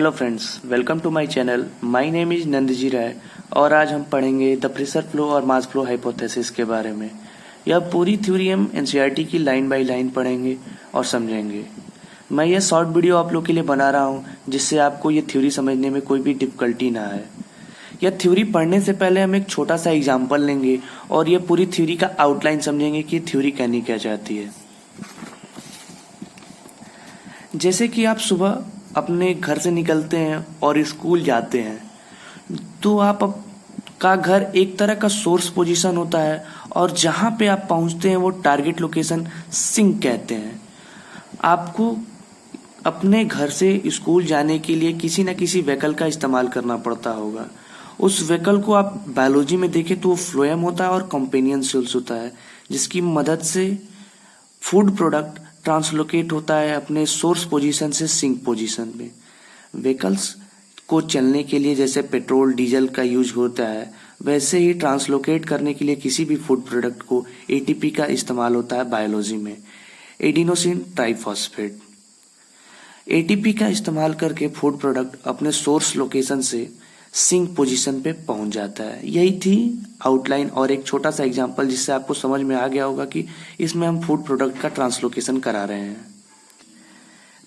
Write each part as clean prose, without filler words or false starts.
Hello friends, welcome to my channel. My name is Nandji Rai और आज हम पढ़ेंगे द प्रेशर फ्लो और मास फ्लो हाइपोथेसिस के बारे में। यह पूरी थ्योरी हम एनसीईआरटी की लाइन बाय लाइन पढ़ेंगे और समझेंगे। मैं यह शॉर्ट वीडियो आप लोग के लिए बना रहा हूँ जिससे आपको ये थ्योरी समझने में कोई भी डिफिकल्टी ना आए। यह थ्योरी पढ़ने से पहले हम एक छोटा सा एग्जाम्पल लेंगे और ये पूरी थ्योरी का आउटलाइन समझेंगे कि थ्योरी कहनी क्या चाहती है। जैसे कि आप सुबह अपने घर से निकलते हैं और स्कूल जाते हैं तो का घर एक तरह का सोर्स पोजीशन होता है और जहां पे आप पहुंचते हैं वो टारगेट लोकेशन सिंक कहते हैं। आपको अपने घर से स्कूल जाने के लिए किसी न किसी व्हीकल का इस्तेमाल करना पड़ता होगा। उस व्हीकल को आप बायोलॉजी में देखें तो वो फ्लोएम होता है और कंपेनियन सेल्स होता है जिसकी मदद से फूड प्रोडक्ट ट्रांसलोकेट होता है अपने सोर्स पोजीशन से सिंक पोजीशन में। व्हीकल्स को चलने के लिए जैसे पेट्रोल डीजल का यूज होता है वैसे ही ट्रांसलोकेट करने के लिए किसी भी फूड प्रोडक्ट को एटीपी का इस्तेमाल होता है बायोलॉजी में, एडिनोसिन ट्राइफॉस्फेट। एटीपी का इस्तेमाल करके फूड प्रोडक्ट अपने सोर्स लोकेशन से सिंक पोजीशन पे पहुंच जाता है। यही थी आउटलाइन और एक छोटा सा एग्जांपल जिससे आपको समझ में आ गया होगा कि इसमें हम फूड प्रोडक्ट का ट्रांसलोकेशन करा रहे हैं।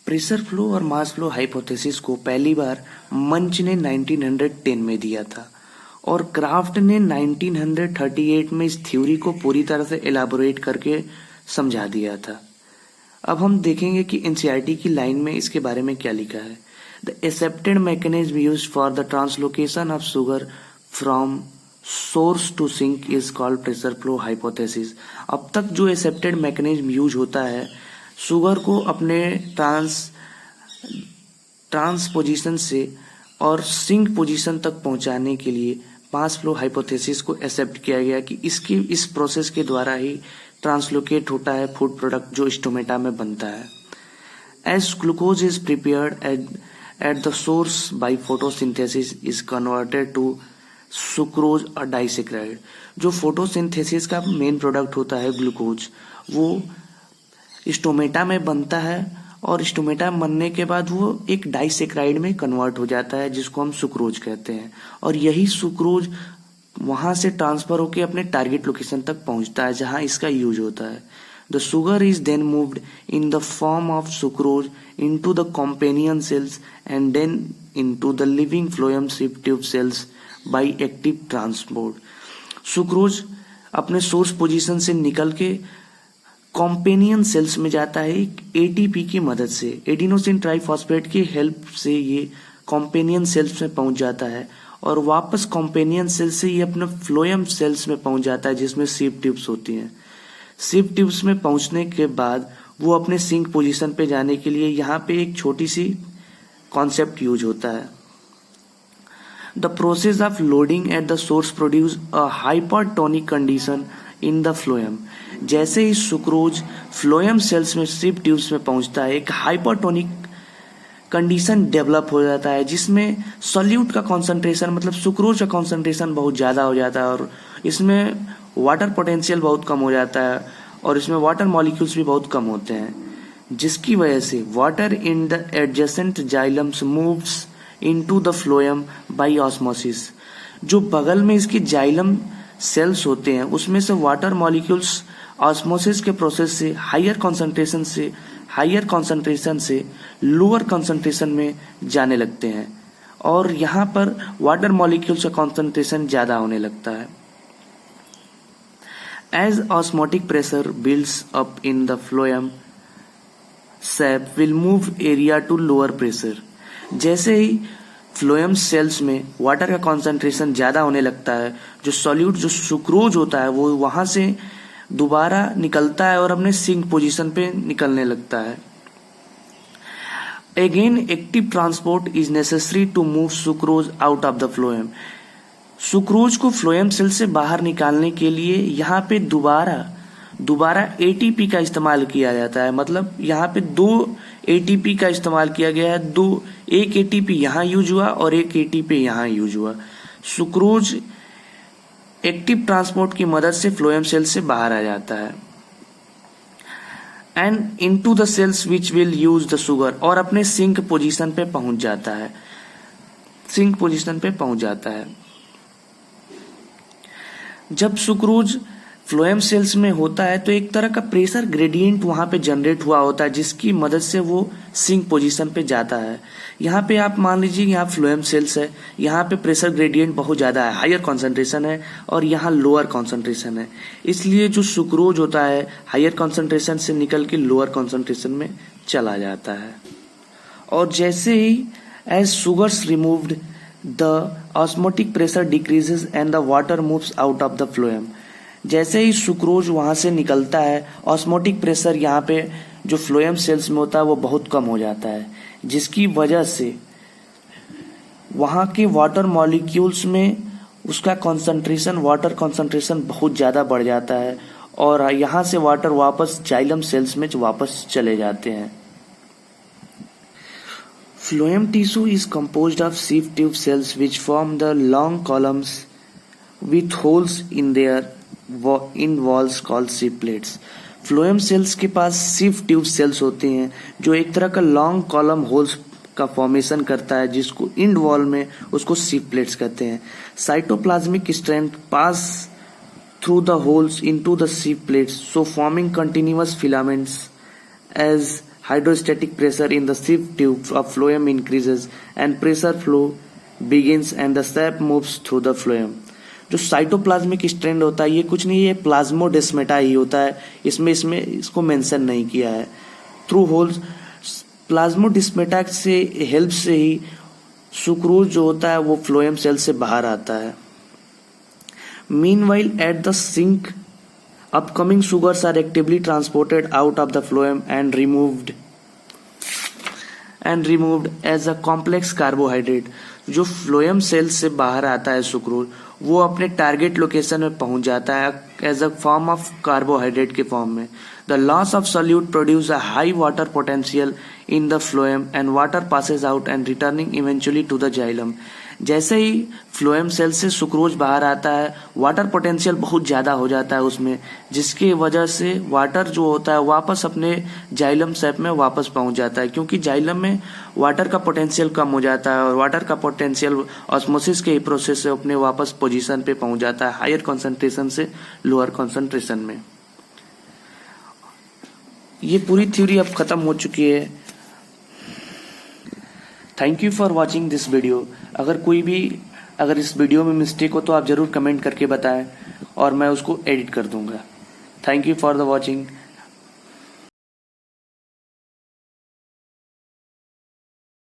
प्रेशर फ्लो और मास फ्लो हाइपोथेसिस को पहली बार मंच ने 1910 में दिया था और क्राफ्ट ने 1938 में इस थ्योरी को पूरी तरह से एलाबोरेट करके समझा दिया था। अब हम देखेंगे कि एनसीईआरटी की लाइन में इसके बारे में क्या लिखा है। The accepted mechanism used for the translocation of sugar from source to sink is called pressure flow hypothesis। अब तक जो accepted mechanism यूज होता है शुगर को अपने ट्रांस पोजीशन से और सिंक पोजीशन तक पहुंचाने के लिए मास फ्लो हाइपोथेसिस को एक्सेप्ट किया गया कि इस प्रोसेस के द्वारा ही ट्रांसलोकेट होता है फूड प्रोडक्ट जो स्टोमेटा में बनता है। As glucose is prepared at the source by photosynthesis is converted to sucrose or disaccharide। जो फोटोसिंथेसिस का मेन प्रोडक्ट होता है ग्लूकोज वो स्टोमेटा में बनता है और स्टोमेटा बनने के बाद वो एक डाइसेक्राइड में कन्वर्ट हो जाता है जिसको हम सुक्रोज कहते हैं और यही सुक्रोज वहां से ट्रांसफर होकर अपने टारगेट लोकेशन तक पहुंचता है जहां इसका यूज होता है। The sugar is then moved in the form of sucrose into the companion cells and then into the living phloem sieve tube cells by active transport। Sucrose अपने सोर्स पोजीशन से निकल के कॉम्पेनियन सेल्स में जाता है एक ATP की मदद से, एडिनोसिन ट्राइफॉस्फेट की हेल्प से ये कॉम्पेनियन सेल्स में पहुंच जाता है और वापस कॉम्पेनियन सेल्स से ये अपने फ्लोएम सेल्स में पहुंच जाता है जिसमें सीव ट्यूब्स होती हैं। सिव ट्यूब्स में पहुंचने के बाद वो अपने सिंक पोजीशन पे जाने के लिए यहाँ पे एक छोटी सी कॉन्सेप्ट यूज होता है। The process of loading at the source produce a hypertonic condition in the phloem. जैसे ही सुक्रोज फ्लोएम सेल्स में सिव ट्यूब्स में पहुंचता है एक हाइपरटोनिक कंडीशन डेवलप हो जाता है जिसमें सॉल्यूट का कॉन्सेंट्रेशन मतलब सुक्रोज का कॉन्सेंट्रेशन बहुत ज्यादा हो जाता है और इसमें वाटर पोटेंशियल बहुत कम हो जाता है और इसमें वाटर मॉलिक्यूल्स भी बहुत कम होते हैं जिसकी वजह से water in the adjacent xylems moves into the phloem by osmosis. जो बगल में इसकी जाइलम सेल्स होते हैं उसमें से वाटर मॉलिक्यूल्स ऑस्मोसिस के प्रोसेस से हायर कॉन्सेंट्रेशन से लोअर कॉन्सेंट्रेशन में जाने लगते हैं और यहाँ पर वाटर मॉलिक्यूल्स का कॉन्सेंट्रेशन ज्यादा होने लगता है। As osmotic pressure builds up in the phloem, sap will move area to lower pressure। जैसे ही फ्लोएम सेल्स में वाटर का कॉन्सेंट्रेशन ज्यादा होने लगता है जो सॉल्यूट जो सुक्रोज होता है वो वहां से दोबारा निकलता है और अपने सिंक पोजीशन पे निकलने लगता है। Again active transport is necessary to move sucrose out of the phloem। Sucrose को फ्लोएम सेल से बाहर निकालने के लिए यहाँ पे दोबारा एटीपी का इस्तेमाल किया जाता है। मतलब यहाँ पे दो एटीपी का इस्तेमाल किया गया है, एक एटीपी यहाँ यूज हुआ और एक एटीपी यहाँ यूज हुआ। सुक्रोज एक्टिव ट्रांसपोर्ट की मदद से फ्लोएम सेल से बाहर आ जाता है। And into the cells which will use the sugar, और अपने सिंक पोजीशन पे पहुंच जाता है, सिंक पोजीशन पे पहुंच जाता है। जब सुक्रोज फ्लोएम सेल्स में होता है तो एक तरह का प्रेशर ग्रेडियंट वहां पे जनरेट हुआ होता है, जिसकी मदद से वो सिंक पोजीशन पे जाता है। यहाँ पे आप मान लीजिए यहाँ फ्लोएम सेल्स है, यहाँ पे प्रेशर ग्रेडियंट बहुत ज्यादा है, हायर कॉन्सेंट्रेशन है, और यहाँ लोअर कॉन्सेंट्रेशन है। इसलिए जो सुक्रोज होता है हायर कॉन्सेंट्रेशन से निकल के लोअर कॉन्सेंट्रेशन में चला जाता है। और जैसे ही as sugars removed the osmotic pressure decreases and the water moves out of the phloem. जैसे ही सुक्रोज वहां से निकलता है, ऑस्मोटिक प्रेशर यहाँ पे जो फ्लोएम सेल्स में होता है वो बहुत कम हो जाता है, जिसकी वजह से वहां के वाटर मॉलिक्यूल्स में उसका कंसंट्रेशन, वाटर कंसंट्रेशन बहुत ज्यादा बढ़ जाता है, और यहाँ से वाटर वापस जाइलम सेल्स में वापस चले जाते हैं। Phloem tissue is composed of sieve tube cells which form the long columns with holes in their walls called sieve plates. Phloem cells के पास sieve tube cells होते हैं जो एक तरह का लॉन्ग कॉलम होल्स का फॉर्मेशन करता है, जिसको इंड वॉल में उसको sieve plates कहते हैं। Cytoplasmic strand pass through the holes into the sieve plates, so forming continuous filaments as hydrostatic pressure in the sieve tube of phloem increases and pressure flow begins and the sap moves through the phloem. जो cytoplasmic strand होता है ये कुछ नहीं, ये plasmodesmata ही होता है, इसमें इसको मेंशन नहीं किया है। थ्रू होल्स प्लाज्मोडेस्मेटा से हेल्प से ही सुक्रोज जो होता है वो फ्लोएम सेल से बाहर आता है। Meanwhile at the sink upcoming sugars are actively transported out of the phloem and removed as a complex carbohydrate. जो फ्लोएम सेल से बाहर आता है सुक्रोज, वो अपने टारगेट लोकेशन में पहुंच जाता है as a form of carbohydrate के फॉर्म में। The loss of solute produce a high water potential in the phloem and water passes out and returning eventually to the xylem. जैसे ही फ्लोएम सेल से sucrose बाहर आता है, water potential बहुत ज्यादा हो जाता है उसमें, जिसकी वजह से वाटर जो होता है वापस अपने जाइलम सेप में वापस पहुंच जाता है, क्योंकि जाइलम में वाटर का पोटेंशियल कम हो जाता है और वाटर का पोटेंशियल ऑस्मोसिस के प्रोसेस से अपने वापस पोजीशन पे पहुंच जाता है, हायर कॉन्सेंट्रेशन से लोअर कॉन्सेंट्रेशन में। ये पूरी थ्योरी अब खत्म हो चुकी है। Thank you for watching this video. अगर इस वीडियो में मिस्टेक हो तो आप जरूर कमेंट करके बताएं और मैं उसको एडिट कर दूंगा। Thank you for the watching.